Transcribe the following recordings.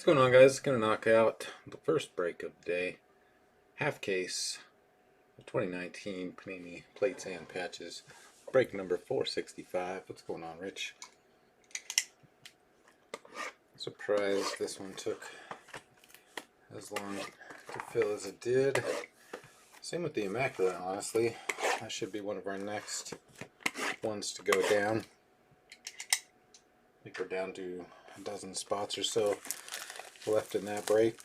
What's going on, guys? Gonna knock out the first break of the day. Half case of 2019 Panini plates and patches. Break number 465. What's going on, Rich? Surprised this one took as long to fill as it did. Same with the Immaculate, honestly. That should be one of our next ones to go down. I think we're down to a dozen spots or so left in that break.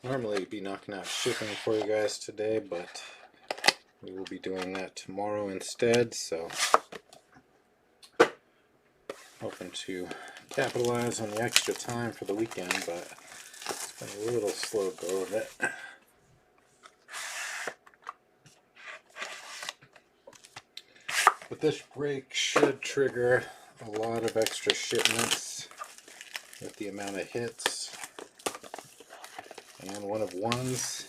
Normally I'd be knocking out shipping for you guys today, but we will be doing that tomorrow instead, so hoping to capitalize on the extra time for the weekend, but it's been a little slow go of it. But this break should trigger a lot of extra shipments with the amount of hits. And one of ones,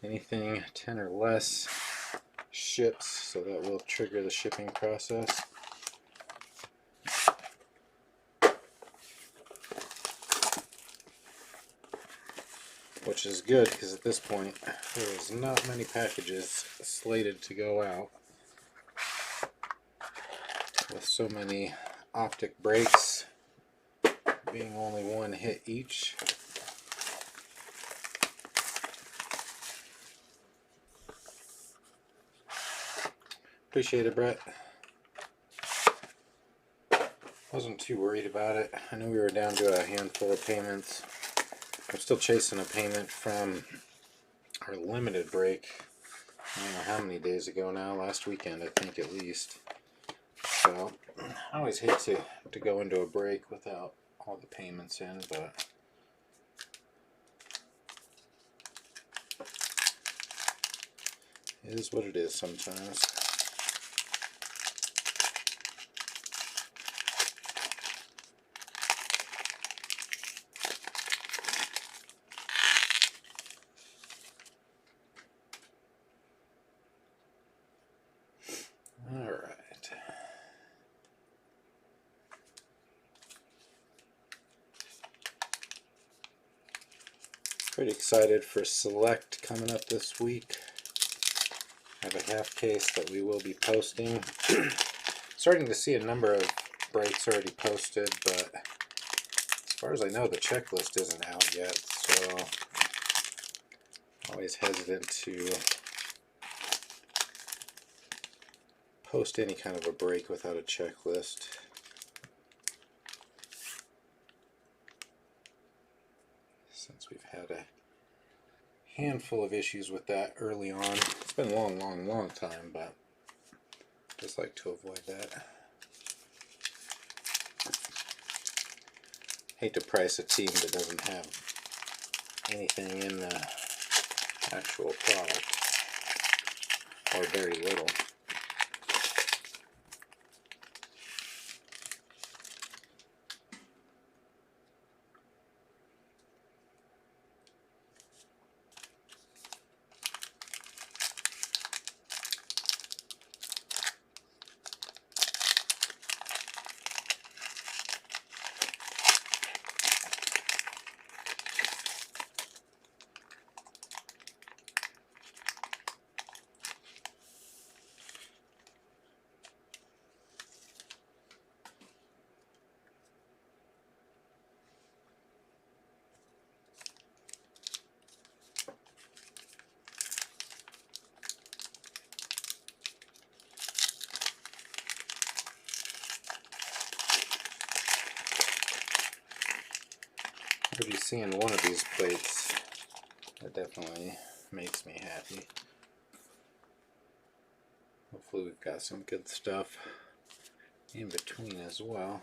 anything 10 or less ships, so that will trigger the shipping process. Which is good, because at this point there is not many packages slated to go out. With so many optic breaks being only one hit each. Appreciate it, Brett. Wasn't too worried about it. I knew we were down to a handful of payments. I'm still chasing a payment from our limited break. I don't know how many days ago now, last weekend I think at least. So I always hate to go into a break without all the payments in, but it is what it is sometimes. Alright. Pretty excited for Select coming up this week. I have a half case that we will be posting. Starting to see a number of breaks already posted, but as far as I know the checklist isn't out yet, so always hesitant to post any kind of a break without a checklist. Since we've had a handful of issues with that early on. It's been a long time, but just like to avoid that. Hate to price a team that doesn't have anything in the actual product, or very little. Already seeing one of these plates, that definitely makes me happy. Hopefully we've got some good stuff in between as well.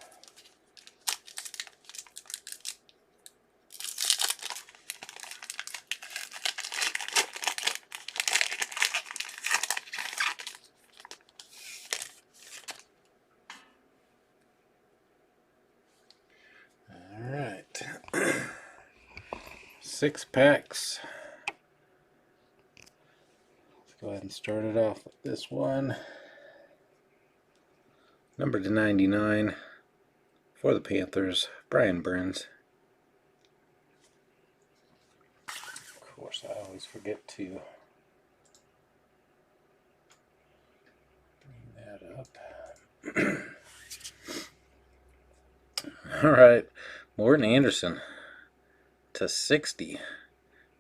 Alright. 6 packs Go ahead and start it off with this one. Number to 99 for the Panthers, Brian Burns. Of course, I always forget to bring that up. All right, Morton Anderson to 60.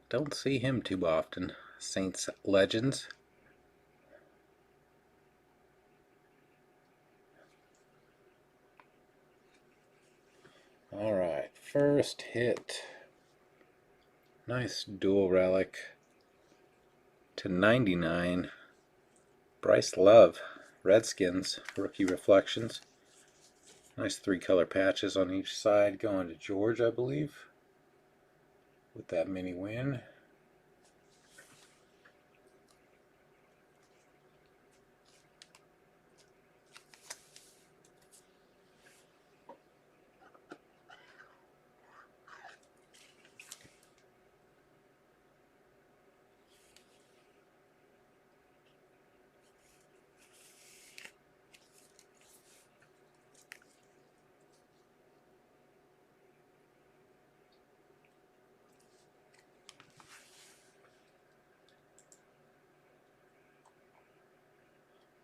Don't see him too often. Saints Legends. All right, first hit. Nice dual relic to 99. Bryce Love, Redskins, rookie reflections. Nice 3-color patches on each side, going to George, I believe, with that mini win.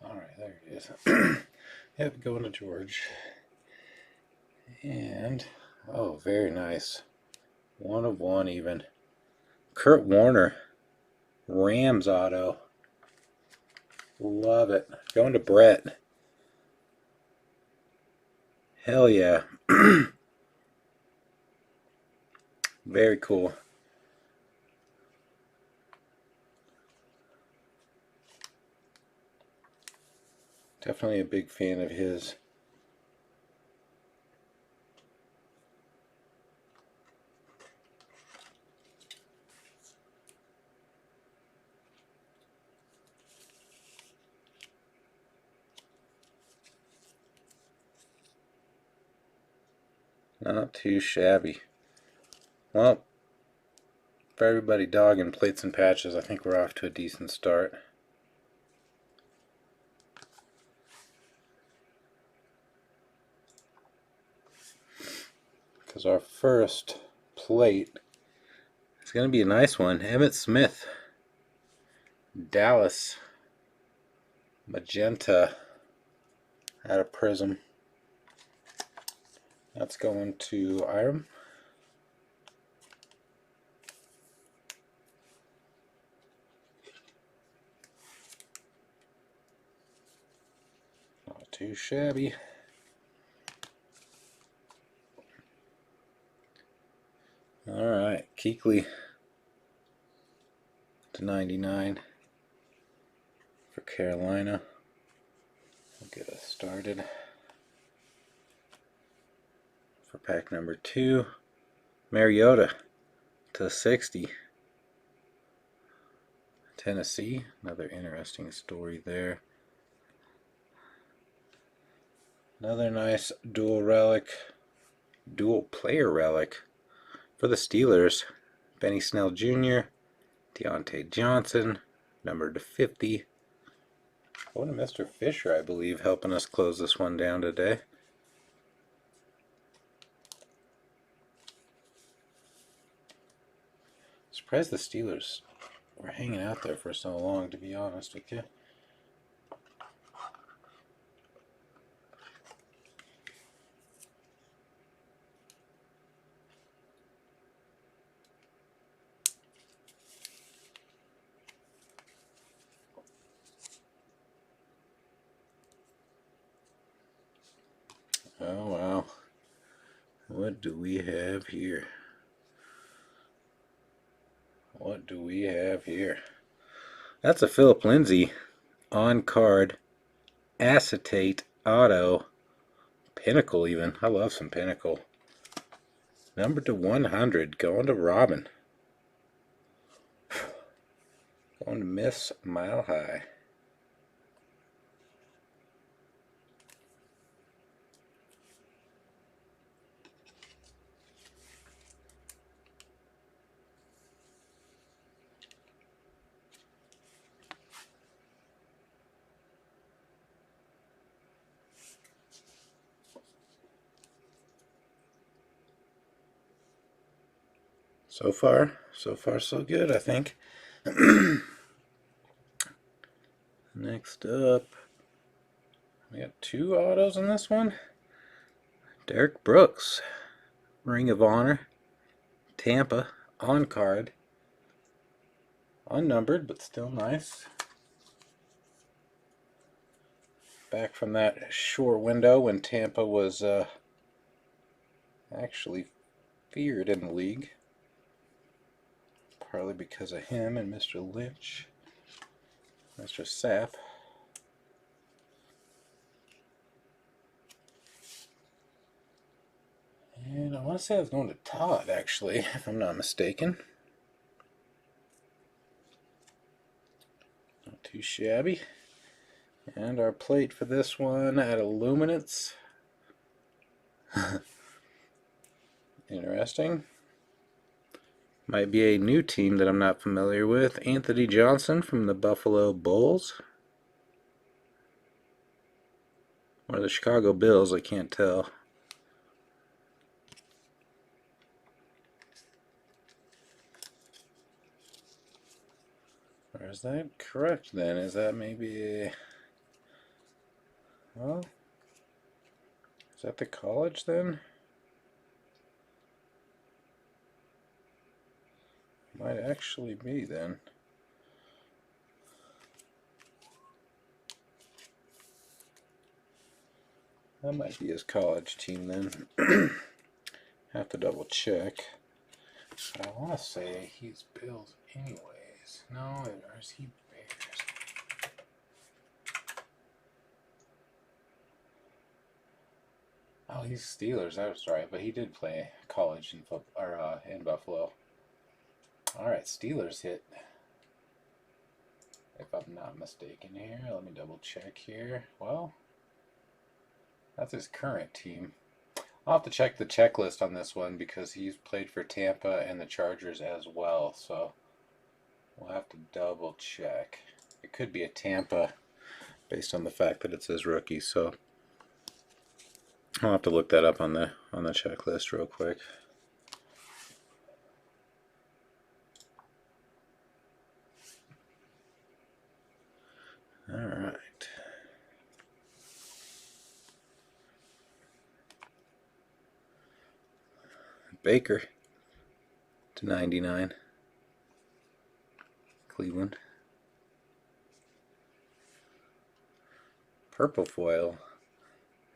Alright, there it is. Yep, going to George. And, oh, very nice. 1 of 1 even. Kurt Warner, Rams auto. Love it. Going to Brett. Hell yeah. Very cool. Definitely a big fan of his. Not too shabby. Well, for everybody dogging plates and patches, I think we're off to a decent start. Because our first plate is going to be a nice one. Emmitt Smith, Dallas, magenta out of Prism. That's going to Iram. Not too shabby. Alright, Kuechly to 99 for Carolina. We'll get us started. For pack number 2, Mariota to 60. Tennessee, another interesting story there. Another nice dual relic, dual player relic for the Steelers. Benny Snell Jr., Deontay Johnson, numbered to 50. Going to Mr. Fisher, I believe, helping us close this one down today. Surprised the Steelers were hanging out there for so long, to be honest with you. Oh wow. What do we have here? What do we have here? That's a Philip Lindsay on-card acetate auto. Pinnacle even. I love some Pinnacle. Number to 100. Going to Robin. Going to Miss Mile High. So far so good, I think. Next up, we got 2 autos in this one. Derek Brooks, Ring of Honor, Tampa, on card. Unnumbered, but still nice. Back from that short window when Tampa was actually feared in the league. Partly because of him and Mr. Lynch, Mr. Sapp. And I want to say I was going to Todd, actually, if I'm not mistaken. Not too shabby. And our plate for this one at Illuminance. Interesting. Might be a new team that I'm not familiar with. Anthony Johnson from the Buffalo Bulls. Or the Chicago Bills, I can't tell. Or is that correct then? Is that maybe a... Well, is that the college then? Might actually be then. That might be his college team then. Have to double check. But I want to say he's Bills anyways. No, or is he Bears? Oh, he's Steelers. I was right, but he did play college in Buffalo. All right, Steelers hit. If I'm not mistaken here, let me double check here. Well, that's his current team. I'll have to check the checklist on this one because he's played for Tampa and the Chargers as well. So we'll have to double check. It could be a Tampa based on the fact that it says rookie. So I'll have to look that up on the checklist real quick. All right. Baker /99. Cleveland. Purple foil.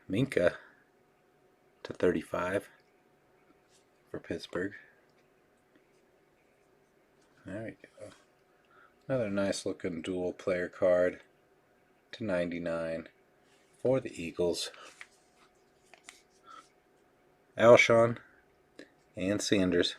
Minka /35 for Pittsburgh. There we go. Another nice looking dual player card /99 for the Eagles. Alshon and Sanders.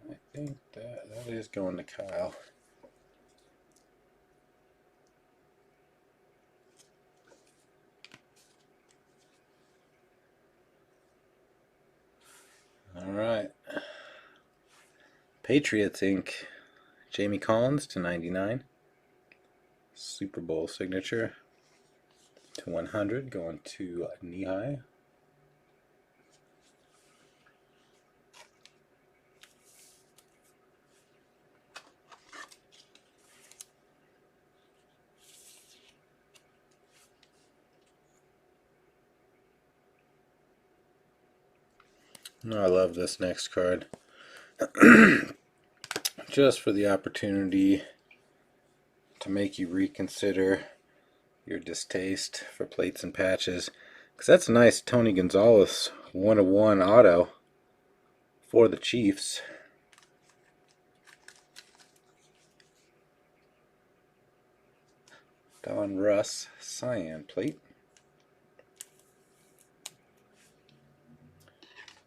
I think that is going to Kyle. All right. Patriots Inc. Jamie Collins /99. Super Bowl signature /100 going to Nehigh. I love this next card. Just for the opportunity to make you reconsider your distaste for plates and patches. Because that's a nice Tony Gonzalez 1/1 auto for the Chiefs. Don Russ cyan plate.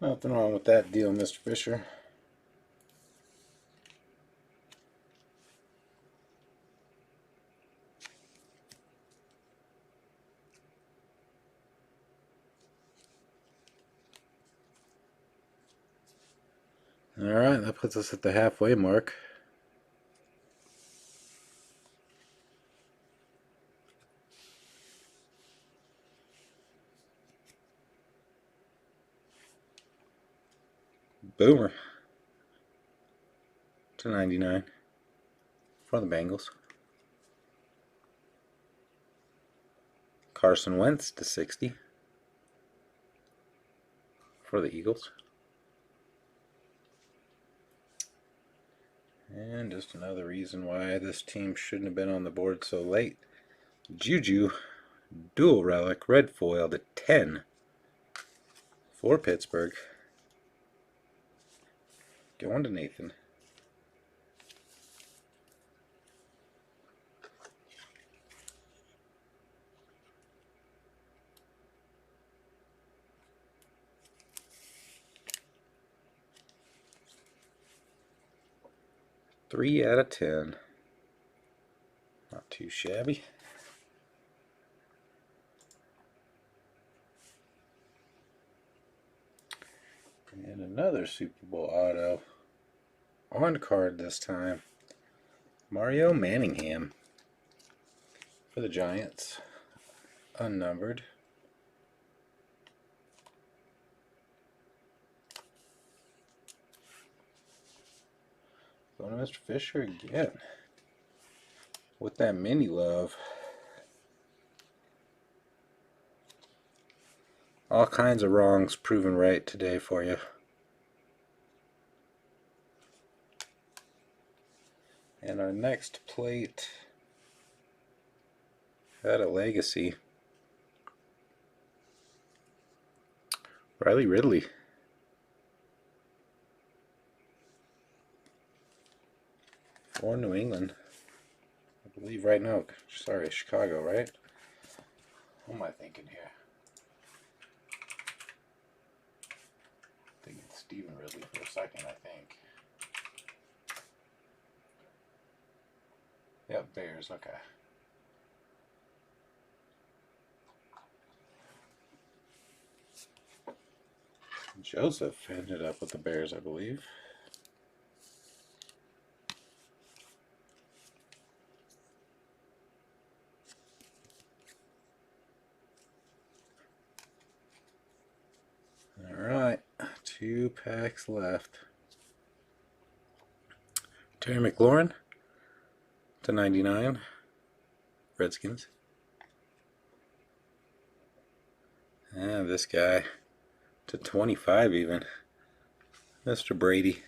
Nothing wrong with that deal, Mr. Fisher. Alright, that puts us at the halfway mark. Boomer to 99 for the Bengals. Carson Wentz to 60 for the Eagles. And just another reason why this team shouldn't have been on the board so late. Juju, dual relic, red foil to 10 for Pittsburgh. Going to Nathan. Three out of 10. Not too shabby. And another Super Bowl auto. On card this time. Mario Manningham for the Giants. Unnumbered. Going to Mr. Fisher again. With that mini love. All kinds of wrongs proven right today for you. And our next plate had a legacy. Riley Ridley. For New England. I believe right now, sorry, Chicago, right? What am I thinking here? Thinking Steven Ridley for a second, I think. Yep, Bears, okay. Joseph ended up with the Bears, I believe. Alright, 2 packs left. Terry McLaurin to 99, Redskins. And this guy to 25 even, Mr. Brady.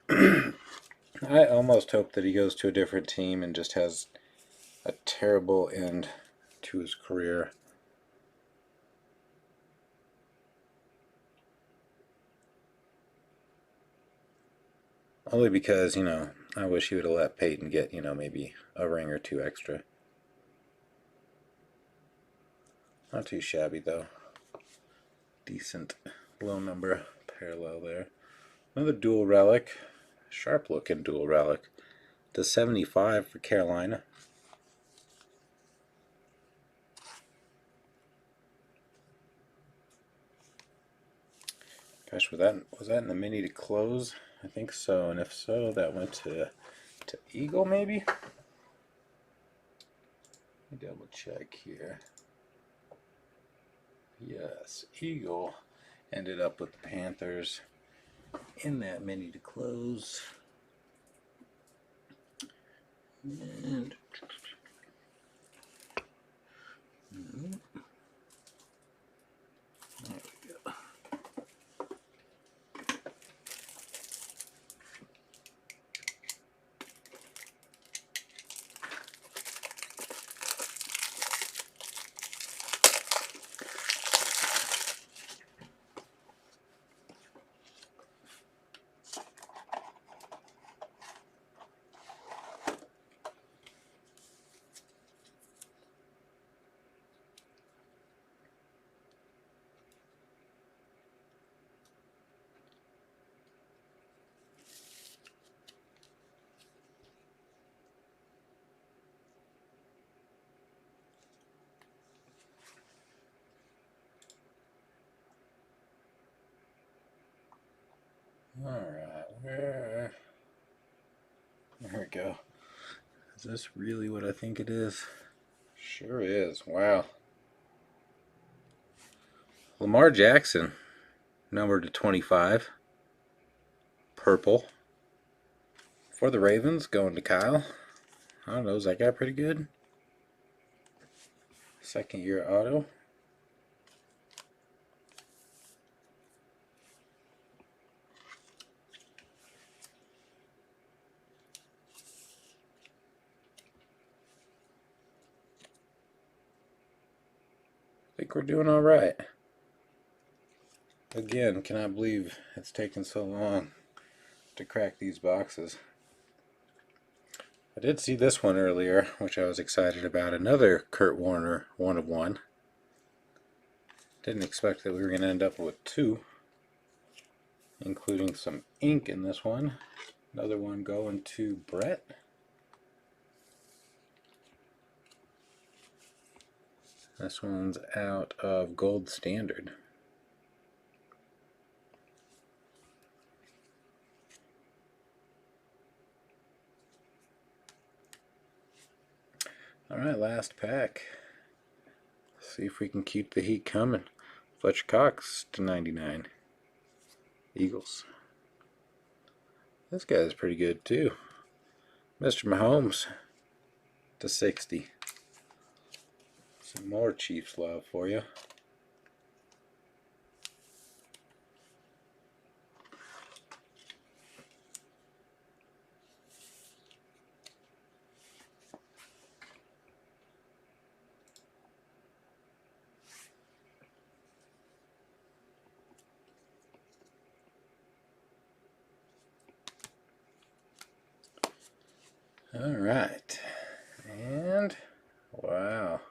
I almost hope that he goes to a different team and just has a terrible end to his career. Only because, you know, I wish he would have let Peyton get, you know, maybe a ring or 2 extra. Not too shabby, though. Decent low number parallel there. Another dual relic. Sharp looking dual relic. To 75 for Carolina. Gosh, was that in the mini to close? I think so, and if so, that went to Eagle maybe? Let me double check here. Yes, Eagle ended up with the Panthers in that mini to close. And there we go. Alright, there we go. Is this really what I think it is? Sure is. Wow. Lamar Jackson, numbered to 25. Purple. For the Ravens, going to Kyle. I don't know, is that guy pretty good? Second year auto. I think we're doing alright. Again, cannot believe it's taken so long to crack these boxes. I did see this one earlier, which I was excited about. Another Kurt Warner 1 of 1. Didn't expect that we were going to end up with 2, including some ink in this one. Another one going to Brett. This one's out of Gold Standard. Alright, last pack. Let's see if we can keep the heat coming. Fletcher Cox to 99. Eagles. This guy's pretty good too. Mr. Mahomes to 60. Some more Chiefs love for you. Alright, and wow,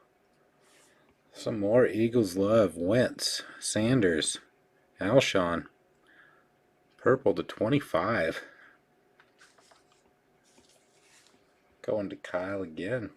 some more Eagles love. Wentz, Sanders, Alshon, purple to 25. Going to Kyle again.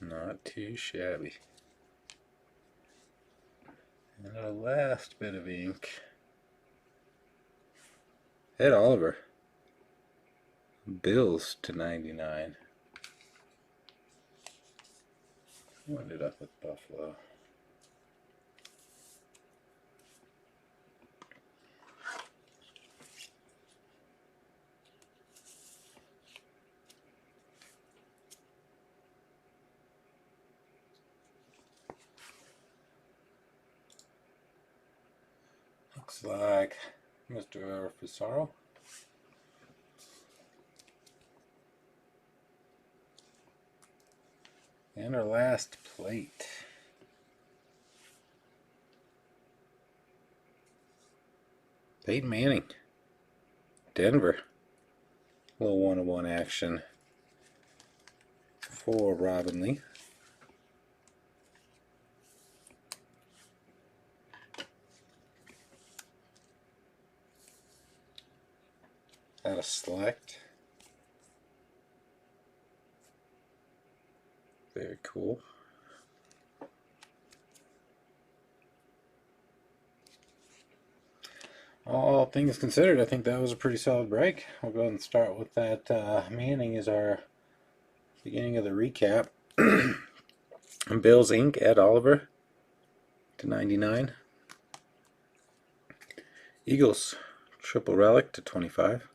Not too shabby. And our last bit of ink. Ed Oliver. Bills to 99. Who ended up with Buffalo? Looks like Mr. Fusaro. And our last plate. Peyton Manning. Denver. A little 1-on-1 action for Robin Lee. Out of select. Very cool. All things considered, I think that was a pretty solid break. We'll go ahead and start with that. Manning is our beginning of the recap. Bills Inc. Ed Oliver to 99. Eagles Triple Relic to 25.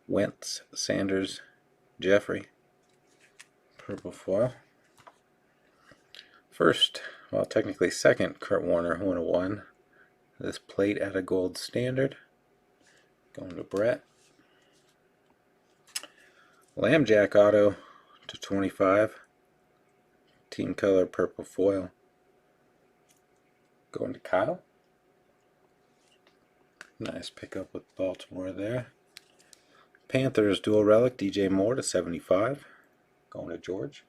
Wentz, Sanders, Jeffrey. Purple foil. First, well, technically second, Kurt Warner 101. This plate at a Gold Standard. Going to Brett. Lambjack auto to 25. Team color purple foil. Going to Kyle. Nice pickup with Baltimore there. Panthers dual relic DJ Moore to 75. Going to George.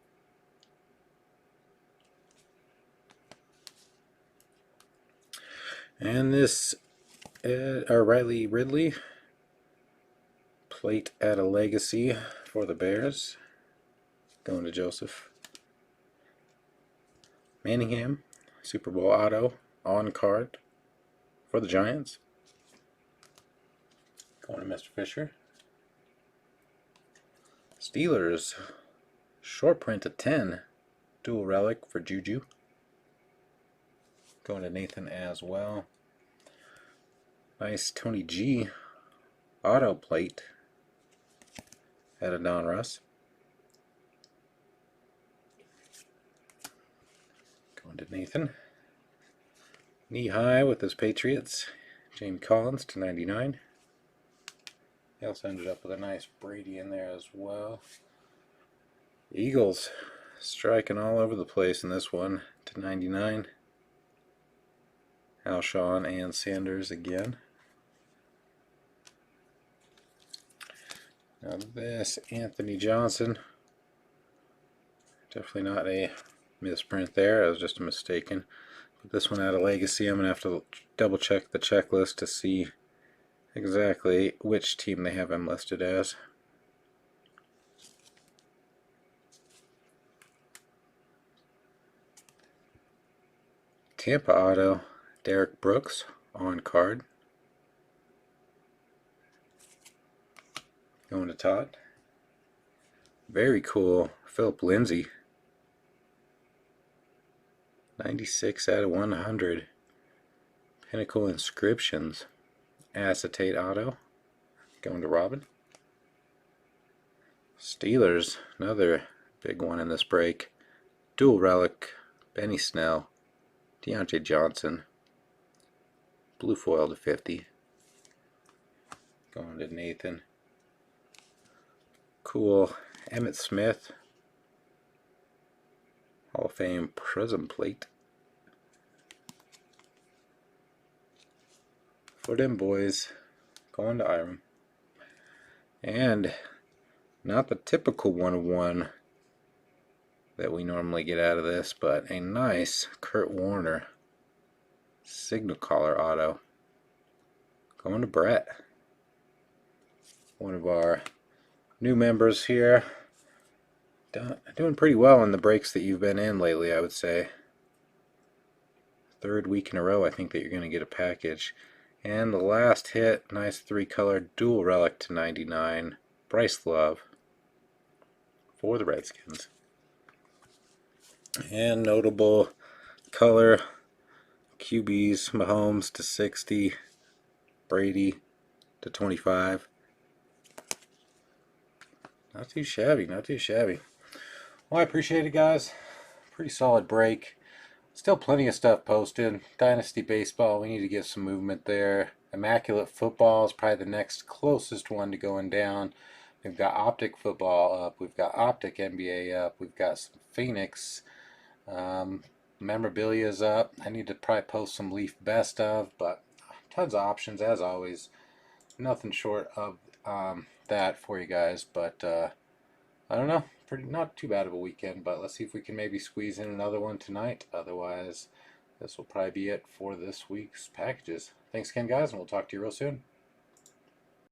And this Riley Ridley plate at a legacy for the Bears. Going to Joseph. Manningham, Super Bowl auto on card for the Giants. Going to Mr. Fisher. Steelers, short print of 10, dual relic for Juju. Going to Nathan as well. Nice Tony G auto plate at a Don Russ. Going to Nathan. Knee high with his Patriots. James Collins to 99. He also ended up with a nice Brady in there as well. Eagles striking all over the place in this one to 99. Alshon and Sanders again. Now this Anthony Johnson. Definitely not a misprint there. It was just a mistaken. But this one out of Legacy. I'm going to have to double check the checklist to see exactly which team they have him listed as. Tampa auto, Derek Brooks on card. Going to Todd. Very cool, Philip Lindsay. 96 out of 100. Pinnacle Inscriptions. Acetate auto. Going to Robin. Steelers, another big one in this break. Dual relic, Benny Snell. Deontay Johnson. Blue foil to 50. Going to Nathan. Cool Emmitt Smith. Hall of Fame Prism plate. For them boys. Going to Iram. And not the typical 1/1 that we normally get out of this, but a nice Kurt Warner signal caller auto. Going to Brett. One of our new members here. Doing pretty well in the breaks that you've been in lately, I would say. Third week in a row I think that you're going to get a package. And the last hit, nice 3-color dual relic to 99. Bryce Love for the Redskins. And notable color QBs, Mahomes to 60, Brady to 25. Not too shabby, not too shabby. Well, I appreciate it, guys. Pretty solid break. Still plenty of stuff posted. Dynasty Baseball, we need to get some movement there. Immaculate Football is probably the next closest one to going down. We've got Optic Football up. We've got Optic NBA up. We've got some Phoenix. Memorabilia is up. I need to probably post some Leaf Best of, but tons of options as always. Nothing short of that for you guys, but I don't know. Not too bad of a weekend, but let's see if we can maybe squeeze in another one tonight. Otherwise, this will probably be it for this week's packages. Thanks again, guys, and we'll talk to you real soon.